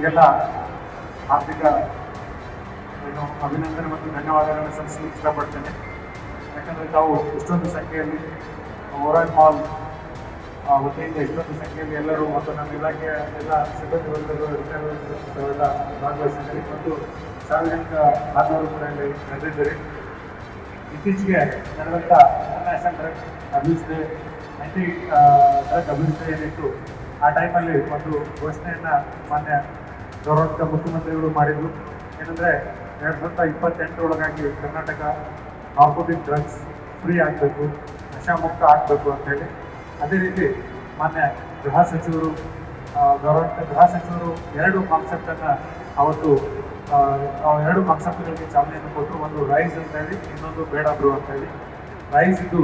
ಅವರಿಗೆಲ್ಲ ಆರ್ಥಿಕ ಅಭಿನಂದನೆ ಮತ್ತು ಧನ್ಯವಾದಗಳನ್ನು ಸಲ್ಲಿಸಲಿಕ್ಕೆ ಇಷ್ಟಪಡ್ತೇನೆ. ಯಾಕಂದರೆ ತಾವು ಇಷ್ಟೊಂದು ಸಂಖ್ಯೆಯಲ್ಲಿ ಓವರಾಲ್ ಮಾಲ್ ವತಿಯಿಂದ ಇಷ್ಟೊಂದು ಸಂಖ್ಯೆಯಲ್ಲಿ ಎಲ್ಲರೂ ಮತ್ತು ನಮ್ಮ ಇಲಾಖೆಯ ಎಲ್ಲ ಸಿಬ್ಬಂದಿ ವರ್ಗಗಳು ಎಲ್ಲ ಭಾಗವಹಿಸಿದ್ದಾರೆ ಮತ್ತು ಸಾರ್ವಜನಿಕ ಬಾಂಧವರು ಕೂಡ ಇಲ್ಲಿ ನಡೆದಿದ್ದಾರೆ. ಇತ್ತೀಚೆಗೆ ನಡೆದಂಥ international drug abuse day drug abuse day ಏನಿತ್ತು ಆ ಟೈಮಲ್ಲಿ ಒಂದು ಘೋಷಣೆಯನ್ನು ಮಾನ್ಯ ಗೌರವಾನ್ವಿತ ಮುಖ್ಯಮಂತ್ರಿಗಳು ಮಾಡಿದರು. ಏನಂದರೆ 2028 ಕರ್ನಾಟಕ ನಾರ್ಕೋಟಿಕ್ ಡ್ರಗ್ಸ್ ಫ್ರೀ ಆಗಬೇಕು, ನಶಾಮುಕ್ತ ಆಗಬೇಕು ಅಂತೇಳಿ. ಅದೇ ರೀತಿ ಮಾನ್ಯ ಗೃಹ ಸಚಿವರು ಗೌರವಾನ್ವಿತ ಗೃಹ ಸಚಿವರು 2 ಕಾನ್ಸೆಪ್ಟನ್ನು ಅವತ್ತು 2 ಕಾನ್ಸೆಪ್ಟ್ಗಳಿಗೆ ಚಾಲನೆಯನ್ನು ಕೊಟ್ಟರು. ಒಂದು ರೈಸ್ ಅಂತ ಹೇಳಿ, ಇನ್ನೊಂದು ಬೇಡ ಬ್ರೋ ಅಂತ ಹೇಳಿ. ರೈಸ್ ಇದು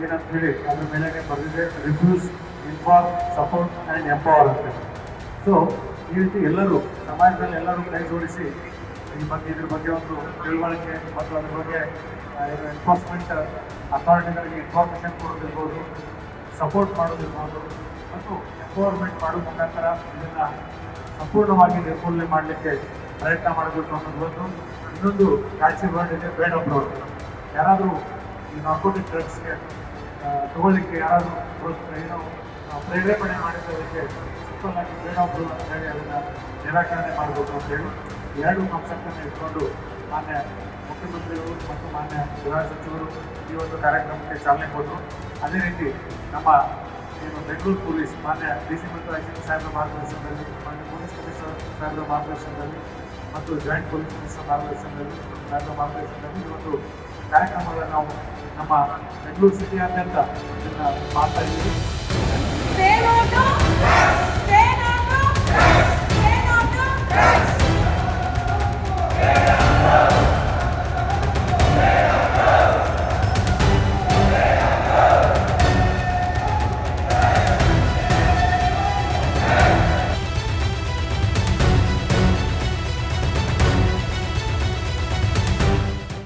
ಏನಂತ ಹೇಳಿ ಅದ್ರ ಮೇಲೆ ಬರೆದಿದೆ, refuse, inform, support and empower ಅಂತ ಹೇಳಿ. ಸೊ ಈ ರೀತಿ ಎಲ್ಲರೂ ಸಮಾಜದಲ್ಲಿ ಎಲ್ಲರೂ ಕೈ ಜೋಡಿಸಿ ಇದ್ರ ಬಗ್ಗೆ ಒಂದು ತಿಳುವಳಿಕೆ ಮತ್ತು ಅದ್ರ ಬಗ್ಗೆ ಎನ್ಫೋರ್ಸ್ಮೆಂಟ್ ಅಥಾರಿಟಿಗಳಿಗೆ ಇನ್ಫಾರ್ಮೇಷನ್ ಕೊಡೋದಿರ್ಬೋದು, ಸಪೋರ್ಟ್ ಮಾಡೋದಿರ್ಬೋದು ಮತ್ತು ಎಂಪವರ್ಮೆಂಟ್ ಮಾಡೋ ಮುಖಾಂತರ ಇದನ್ನು ಸಂಪೂರ್ಣವಾಗಿ ನಿರ್ಮೂಲನೆ ಮಾಡಲಿಕ್ಕೆ ಪ್ರಯತ್ನ ಮಾಡಬೇಕು ಅನ್ನೋದು ಒಂದು. ಇನ್ನೊಂದು ಕ್ಯಾಚಿ ವರ್ಡ್ ಇದೆ, ಬೇಡ ಬ್ರೋ. ಯಾರಾದರೂ ಈ ನಾರ್ಕೋಟಿಕ್ ಡ್ರಗ್ಸ್ಗೆ ತಗೊಳ್ಳಿಕ್ಕೆ ಯಾರಾದರೂ ಪ್ರೇರೇಪಣೆ ಮಾಡಿದ್ದಕ್ಕೆ ಸಿಂಪಲ್ ಆಗಿ ಬೇಡ ಬ್ರೋ ಅಂತ ಹೇಳಿ ಅದನ್ನು ನಿರಾಕರಣೆ ಮಾಡಬೇಕು ಅಂತೇಳಿ 2 ಕಾನ್ಸೆಪ್ಟನ್ನು ಇಟ್ಕೊಂಡು ಮಾನ್ಯ ಮುಖ್ಯಮಂತ್ರಿಗಳು ಮತ್ತು ಮಾನ್ಯ ಗೃಹ ಸಚಿವರು ಈ ಒಂದು ಕಾರ್ಯಕ್ರಮಕ್ಕೆ ಚಾಲನೆ ಕೊಟ್ಟರು. ಅದೇ ರೀತಿ ನಮ್ಮ ಬೆಂಗಳೂರು ಪೊಲೀಸ್ ಮಾನ್ಯ ಡಿ.ಸಿ ಮತ್ತು ಐ.ಸಿ.ಪಿ ಸಾಹೇಬರ ಮಾರ್ಗದರ್ಶನದಲ್ಲಿ, ಮಾನ್ಯ ಪೊಲೀಸ್ ಕಮಿಷನರ್ ಸಾಹೇಬರ ಮಾರ್ಗದರ್ಶನದಲ್ಲಿ ಮತ್ತು ಜಾಯಿಂಟ್ ಪೊಲೀಸ್ ಕಮಿಷನರ್ ಮಾರ್ಗದರ್ಶನದಲ್ಲಿ ಈ ಒಂದು ಕಾರ್ಯಕ್ರಮಗಳನ್ನು ನಾವು ನಮ್ಮ ಬೆಂಗಳೂರು ಸಿಟಿಯಾದ್ಯಂತ ಇದನ್ನು ಮಾಡ್ತಾ ಇದ್ದೀವಿ.